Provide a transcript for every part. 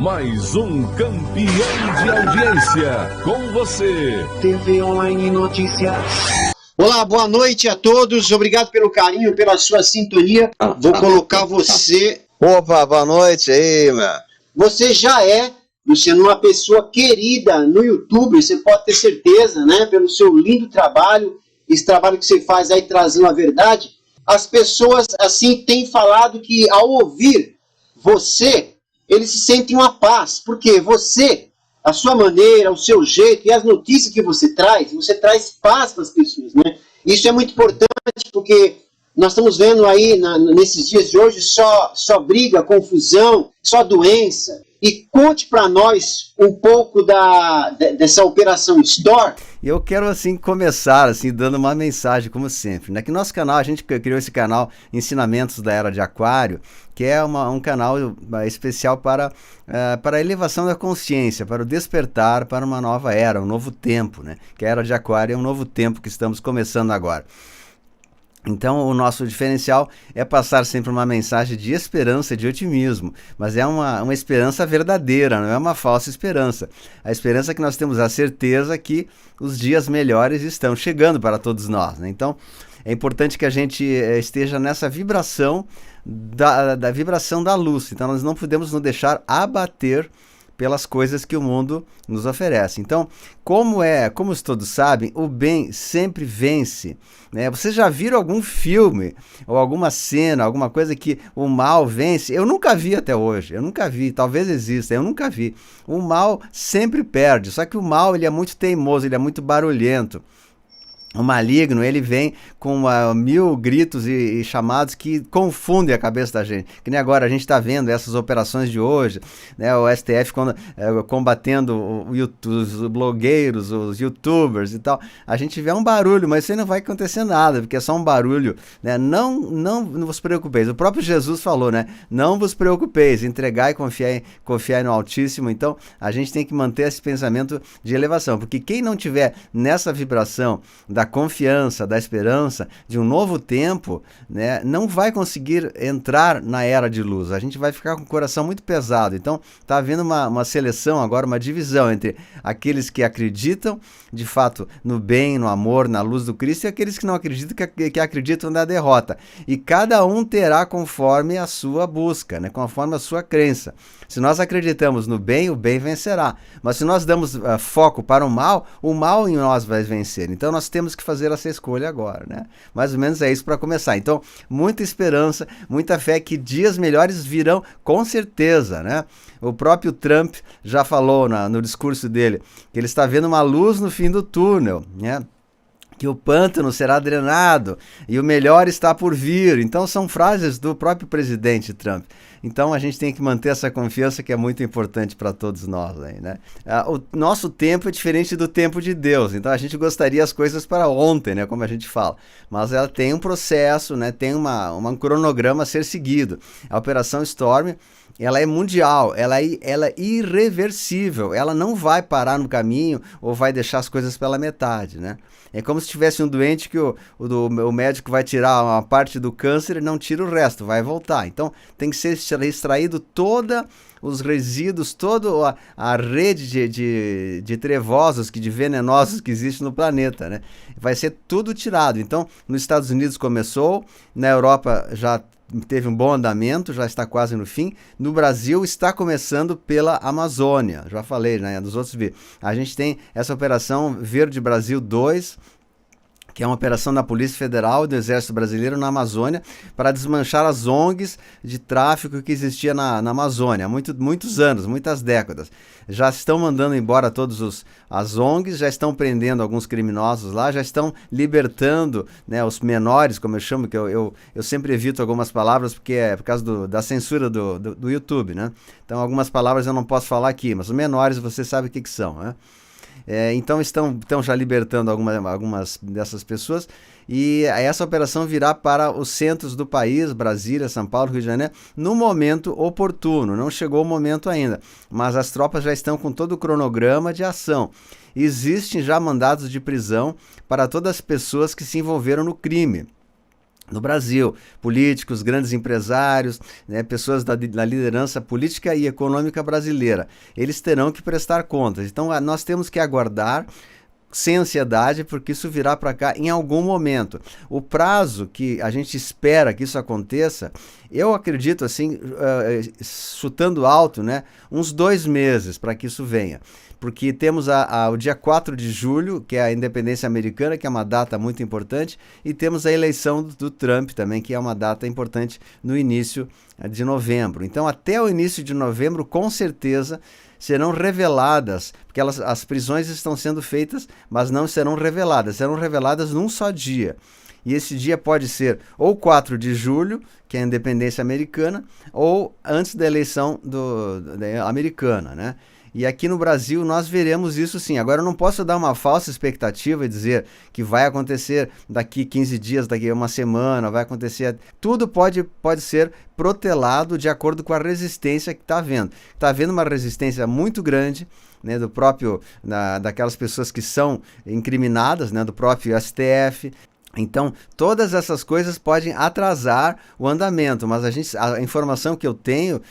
mais um campeão de audiência, com você. TV Online Notícias. Olá, boa noite a todos, obrigado pelo carinho, pela sua sintonia. Vou colocar você... Opa, boa noite aí, meu. Você já é, Luciano, uma pessoa querida no YouTube, você pode ter certeza, né? Pelo seu lindo trabalho, esse trabalho que você faz aí trazendo a verdade. As pessoas, assim, têm falado que ao ouvir você, eles se sentem uma paz, porque você, a sua maneira, o seu jeito e as notícias que você traz paz para as pessoas, né? Isso é muito importante porque nós estamos vendo aí nesses dias de hoje só briga, confusão, só doença. E conte para nós um pouco dessa operação Store. E eu quero, assim, começar, assim, dando uma mensagem, como sempre, né? Que nosso canal, a gente criou esse canal Ensinamentos da Era de Aquário, que é um canal especial para a elevação da consciência, para o despertar para uma nova era, um novo tempo, né? Que a Era de Aquário é um novo tempo que estamos começando agora. Então, o nosso diferencial é passar sempre uma mensagem de esperança e de otimismo, mas é uma esperança verdadeira, não é uma falsa esperança. A esperança é que nós temos a certeza que os dias melhores estão chegando para todos nós, né? Então, é importante que a gente esteja nessa vibração da vibração da luz. Então, nós não podemos nos deixar abater pelas coisas que o mundo nos oferece. Então, como todos sabem, o bem sempre vence, né? Vocês já viram algum filme ou alguma cena, alguma coisa que o mal vence? Eu nunca vi até hoje, talvez exista, eu nunca vi. O mal sempre perde, só que o mal ele é muito teimoso, ele é muito barulhento. O maligno, ele vem com 1000 gritos e chamados que confundem a cabeça da gente. Que nem agora a gente está vendo essas operações de hoje, né? O STF combatendo os blogueiros, os youtubers e tal. A gente vê um barulho, mas isso aí não vai acontecer nada, porque é só um barulho, né? Não vos preocupeis. O próprio Jesus falou, né? Não vos preocupeis, entregai e confiai no Altíssimo. Então, a gente tem que manter esse pensamento de elevação, porque quem não tiver nessa vibração da confiança, da esperança, de um novo tempo, né, não vai conseguir entrar na era de luz. A gente vai ficar com o coração muito pesado. Então, está havendo uma seleção agora, uma divisão entre aqueles que acreditam, de fato, no bem, no amor, na luz do Cristo, e aqueles que não acreditam, que acreditam na derrota. E cada um terá conforme a sua busca, né, conforme a sua crença. Se nós acreditamos no bem, o bem vencerá. Mas se nós damos foco para o mal em nós vai vencer. Então nós temos que fazer essa escolha agora, né? Mais ou menos é isso para começar. Então, muita esperança, muita fé que dias melhores virão com certeza, né? O próprio Trump já falou no discurso dele que ele está vendo uma luz no fim do túnel, né? Que o pântano será drenado e o melhor está por vir. Então são frases do próprio presidente Trump. Então a gente tem que manter essa confiança que é muito importante para todos nós aí, né? O nosso tempo é diferente do tempo de Deus, então a gente gostaria as coisas para ontem, né? Como a gente fala, mas ela tem um processo, né? Tem um cronograma a ser seguido. A Operação Storm, ela é mundial, ela é irreversível, ela não vai parar no caminho ou vai deixar as coisas pela metade, né? É como se tivesse um doente que o médico vai tirar uma parte do câncer e não tira o resto, vai voltar. Então tem que ser extraído todos os resíduos, toda a rede de trevosos, de venenosos que existe no planeta, né? Vai ser tudo tirado. Então nos Estados Unidos começou, na Europa já teve um bom andamento, já está quase no fim. No Brasil está começando pela Amazônia, já falei, né, dos outros vídeos. A gente tem essa operação Verde Brasil 2, que é uma operação da Polícia Federal e do Exército Brasileiro na Amazônia para desmanchar as ONGs de tráfico que existia na Amazônia há muitos anos, muitas décadas. Já estão mandando embora as ONGs, já estão prendendo alguns criminosos lá, já estão libertando, né, os menores, como eu chamo, que eu sempre evito algumas palavras porque é por causa da censura do YouTube, né? Então algumas palavras eu não posso falar aqui, mas os menores você sabe o que são, né? Então estão já libertando algumas dessas pessoas e essa operação virá para os centros do país, Brasília, São Paulo, Rio de Janeiro, no momento oportuno. Não chegou o momento ainda, mas as tropas já estão com todo o cronograma de ação. Existem já mandados de prisão para todas as pessoas que se envolveram no crime. no Brasil, políticos, grandes empresários, né, pessoas da liderança política e econômica brasileira. Eles terão que prestar contas. Então, nós temos que aguardar sem ansiedade, porque isso virá para cá em algum momento. O prazo que a gente espera que isso aconteça, eu acredito assim, chutando alto, né, uns 2 meses para que isso venha. Porque temos o dia 4 de julho, que é a independência americana, que é uma data muito importante, e temos a eleição do Trump também, que é uma data importante no início de novembro. Então, até o início de novembro, com certeza, serão reveladas, porque as prisões estão sendo feitas, mas não serão reveladas num só dia. E esse dia pode ser ou 4 de julho, que é a independência americana, ou antes da eleição americana, né? E aqui no Brasil nós veremos isso sim. Agora eu não posso dar uma falsa expectativa e dizer que vai acontecer daqui 15 dias, daqui uma semana, vai acontecer... Tudo pode ser protelado de acordo com a resistência que está havendo. Está havendo uma resistência muito grande, né, daquelas pessoas que são incriminadas, né, do próprio STF. Então, todas essas coisas podem atrasar o andamento, mas a informação que eu tenho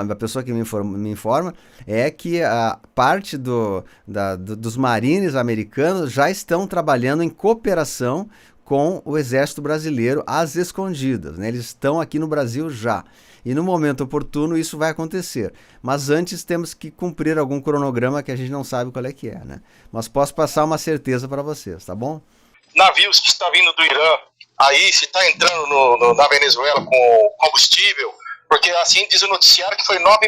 da pessoa que me informa é que a parte dos marines americanos já estão trabalhando em cooperação com o Exército Brasileiro às escondidas, né? Eles estão aqui no Brasil já. E no momento oportuno isso vai acontecer. Mas antes temos que cumprir algum cronograma que a gente não sabe qual é que é, né? Mas posso passar uma certeza para vocês, tá bom? Navios que está vindo do Irã, aí se está entrando na Venezuela com combustível, porque assim diz o noticiário que foi 9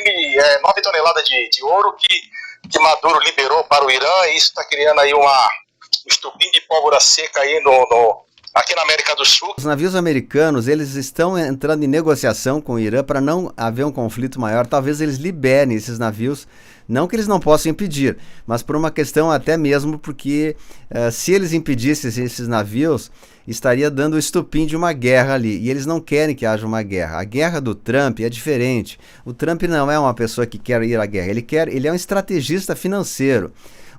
toneladas de ouro que Maduro liberou para o Irã, e isso está criando aí um estupim de pólvora seca aí aqui na América do Sul. Os navios americanos, eles estão entrando em negociação com o Irã para não haver um conflito maior. Talvez eles liberem esses navios, não que eles não possam impedir, mas por uma questão até mesmo porque se eles impedissem esses navios, estaria dando o estupim de uma guerra ali, e eles não querem que haja uma guerra. A guerra do Trump é diferente. O Trump não é uma pessoa que quer ir à guerra, ele é um estrategista financeiro.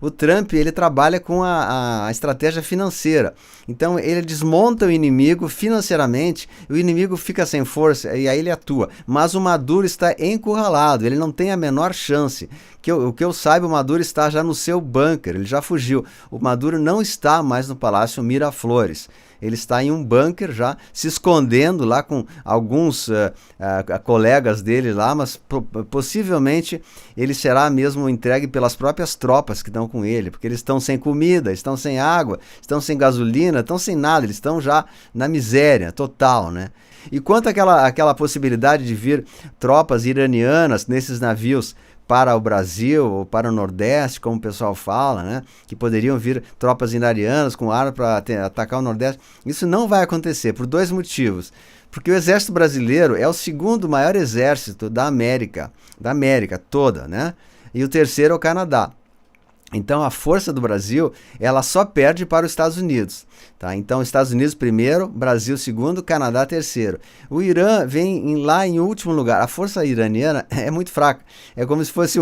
O Trump, ele trabalha com a estratégia financeira. Então, ele desmonta o inimigo financeiramente, o inimigo fica sem força e aí ele atua. Mas o Maduro está encurralado, ele não tem a menor chance. O que eu saiba, o Maduro está já no seu bunker, ele já fugiu. O Maduro não está mais no Palácio Miraflores. Ele está em um bunker já, se escondendo lá com alguns colegas dele lá, mas possivelmente ele será mesmo entregue pelas próprias tropas que estão com ele, porque eles estão sem comida, estão sem água, estão sem gasolina, estão sem nada, eles estão já na miséria total, né? E quanto àquela possibilidade de vir tropas iranianas nesses navios para o Brasil ou para o Nordeste, como o pessoal fala, né? Que poderiam vir tropas iranianas com arma para atacar o Nordeste. Isso não vai acontecer por 2 motivos. Porque o Exército Brasileiro é o segundo maior exército da América toda, né? E o terceiro é o Canadá. Então a força do Brasil, ela só perde para os Estados Unidos, tá? Então Estados Unidos primeiro, Brasil segundo, Canadá terceiro. O Irã vem lá em último lugar. A força iraniana é muito fraca, é como se fosse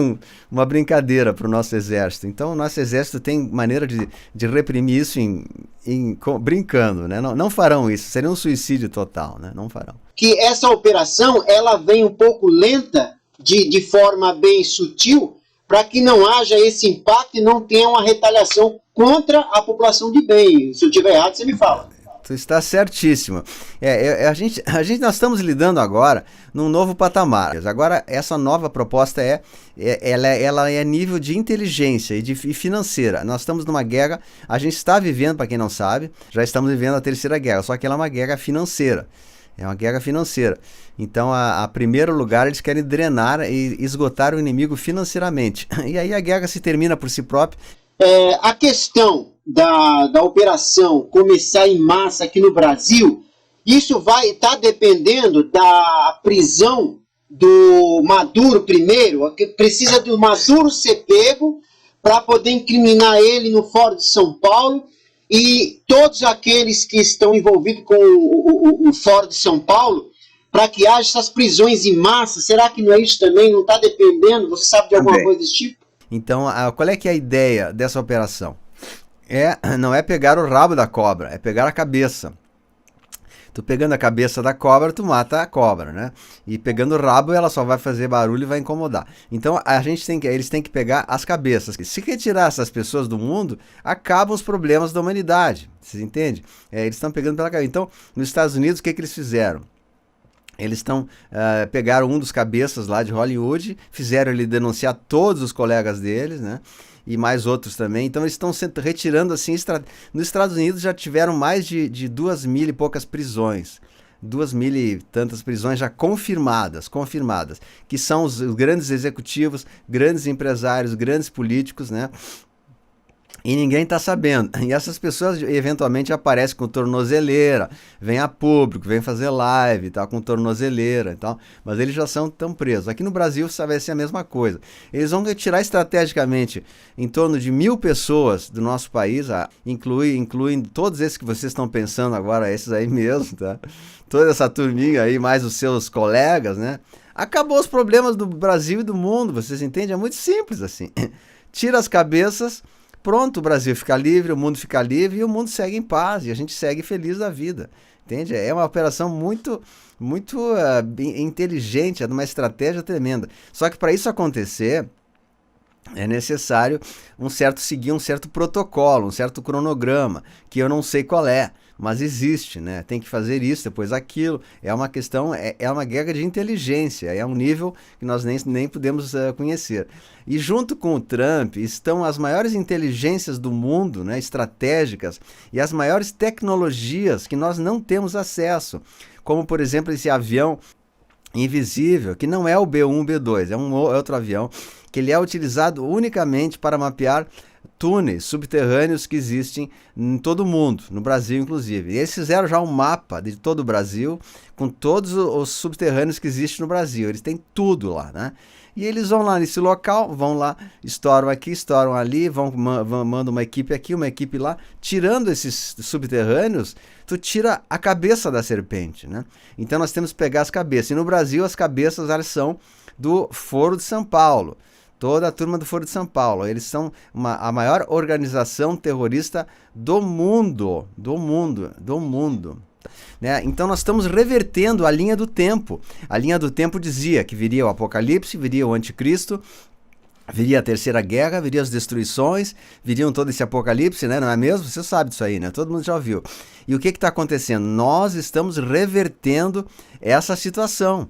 uma brincadeira para o nosso exército. Então o nosso exército tem maneira de reprimir isso brincando, né? Não farão isso, seria um suicídio total, né? Não farão. Que essa operação, ela vem um pouco lenta, de forma bem sutil, para que não haja esse impacto e não tenha uma retaliação contra a população de bem. Se eu estiver errado, você me fala. Tu está certíssimo. Nós estamos lidando agora num novo patamar. Agora, essa nova proposta ela é nível de inteligência e financeira. Nós estamos numa guerra, a gente está vivendo, para quem não sabe, já estamos vivendo a terceira guerra, só que ela é uma guerra financeira. É uma guerra financeira. Então, a primeiro lugar, eles querem drenar e esgotar o inimigo financeiramente. E aí a guerra se termina por si própria. A questão da operação começar em massa aqui no Brasil, isso vai estar dependendo da prisão do Maduro primeiro. Precisa do Maduro ser pego para poder incriminar ele no Fórum de São Paulo. E todos aqueles que estão envolvidos com o Fórum de São Paulo, para que haja essas prisões em massa, será que não é isso também? Não está dependendo? Você sabe de alguma coisa desse tipo? Então, qual é que é a ideia dessa operação? Não é pegar o rabo da cobra, é pegar a cabeça. Tu pegando a cabeça da cobra, tu mata a cobra, né? E pegando o rabo, ela só vai fazer barulho e vai incomodar. Então eles têm que pegar as cabeças. Se retirar essas pessoas do mundo, acabam os problemas da humanidade. Vocês entendem? Eles estão pegando pela cabeça. Então, nos Estados Unidos, o que eles fizeram? Eles pegaram um dos cabeças lá de Hollywood, fizeram ele denunciar todos os colegas deles, né? E mais outros também. Então eles estão retirando assim. Nos Estados Unidos já tiveram mais de 2.000 e poucas prisões. 2.000 e tantas prisões já confirmadas, que são os grandes executivos, grandes empresários, grandes políticos, né? E ninguém está sabendo. E essas pessoas eventualmente aparecem com tornozeleira, vem a público, vem fazer live, tá, com tornozeleira e tal, mas eles já tão presos. Aqui no Brasil vai ser a mesma coisa. Eles vão retirar estrategicamente em torno de 1.000 pessoas do nosso país, incluindo todos esses que vocês estão pensando agora, esses aí mesmo, tá? Toda essa turminha aí, mais os seus colegas, né? Acabou os problemas do Brasil e do mundo, vocês entendem? É muito simples assim. Tira as cabeças. Pronto, o Brasil fica livre, o mundo fica livre e o mundo segue em paz e a gente segue feliz da vida, entende? É uma operação muito inteligente, é de uma estratégia tremenda. Só que para isso acontecer, é necessário seguir um certo protocolo, um certo cronograma, que eu não sei qual é, mas existe, né? Tem que fazer isso, depois aquilo. É uma questão, é uma guerra de inteligência, é um nível que nós nem podemos conhecer. E junto com o Trump estão as maiores inteligências do mundo, né, estratégicas, e as maiores tecnologias que nós não temos acesso, como por exemplo esse avião invisível, que não é o B-1, B-2, é um outro avião, que ele é utilizado unicamente para mapear túneis subterrâneos que existem em todo o mundo, no Brasil inclusive. E eles fizeram já um mapa de todo o Brasil, com todos os subterrâneos que existem no Brasil. Eles têm tudo lá, né? E eles vão lá nesse local, vão lá, estouram aqui, estouram ali, mandam uma equipe aqui, uma equipe lá. Tirando esses subterrâneos, tu tira a cabeça da serpente, né? Então nós temos que pegar as cabeças. E no Brasil as cabeças elas são do Foro de São Paulo. Toda a turma do Foro de São Paulo. Eles são a maior organização terrorista do mundo. Né? Então nós estamos revertendo a linha do tempo. A linha do tempo dizia que viria o Apocalipse, viria o Anticristo, viria a Terceira Guerra, viria as destruições, viriam todo esse Apocalipse, né? Não é mesmo? Você sabe disso aí, né? Todo mundo já ouviu. E o que está acontecendo? Nós estamos revertendo essa situação.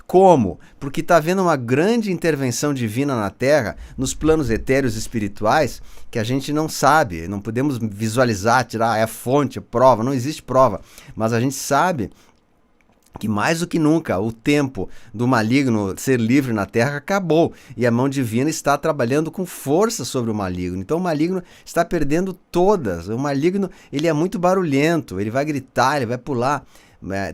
Como? Porque está havendo uma grande intervenção divina na Terra, nos planos etéreos espirituais, que a gente não sabe, não podemos visualizar, tirar, é fonte, é prova, não existe prova. Mas a gente sabe que mais do que nunca o tempo do maligno ser livre na Terra acabou e a mão divina está trabalhando com força sobre o maligno. Então o maligno está perdendo todas. O maligno, ele é muito barulhento, ele vai gritar, ele vai pular.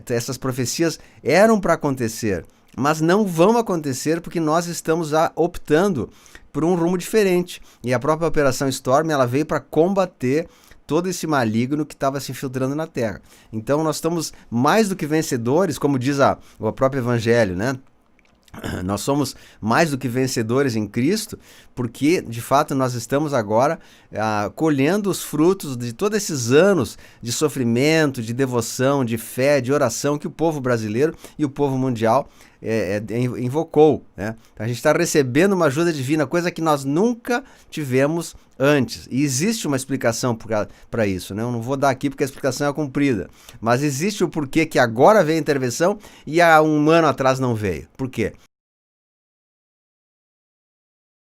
Essas profecias eram para acontecer, mas não vão acontecer porque nós estamos optando por um rumo diferente. E a própria Operação Storm, ela veio para combater todo esse maligno que estava se infiltrando na Terra. Então nós estamos mais do que vencedores, como diz o próprio Evangelho, né? Nós somos mais do que vencedores em Cristo, porque de fato nós estamos agora colhendo os frutos de todos esses anos de sofrimento, de devoção, de fé, de oração que o povo brasileiro e o povo mundial invocou, né? A gente está recebendo uma ajuda divina, coisa que nós nunca tivemos antes. E existe uma explicação para isso, né? Eu não vou dar aqui porque a explicação é comprida, mas existe o porquê que agora veio a intervenção e há um ano atrás não veio. Por quê?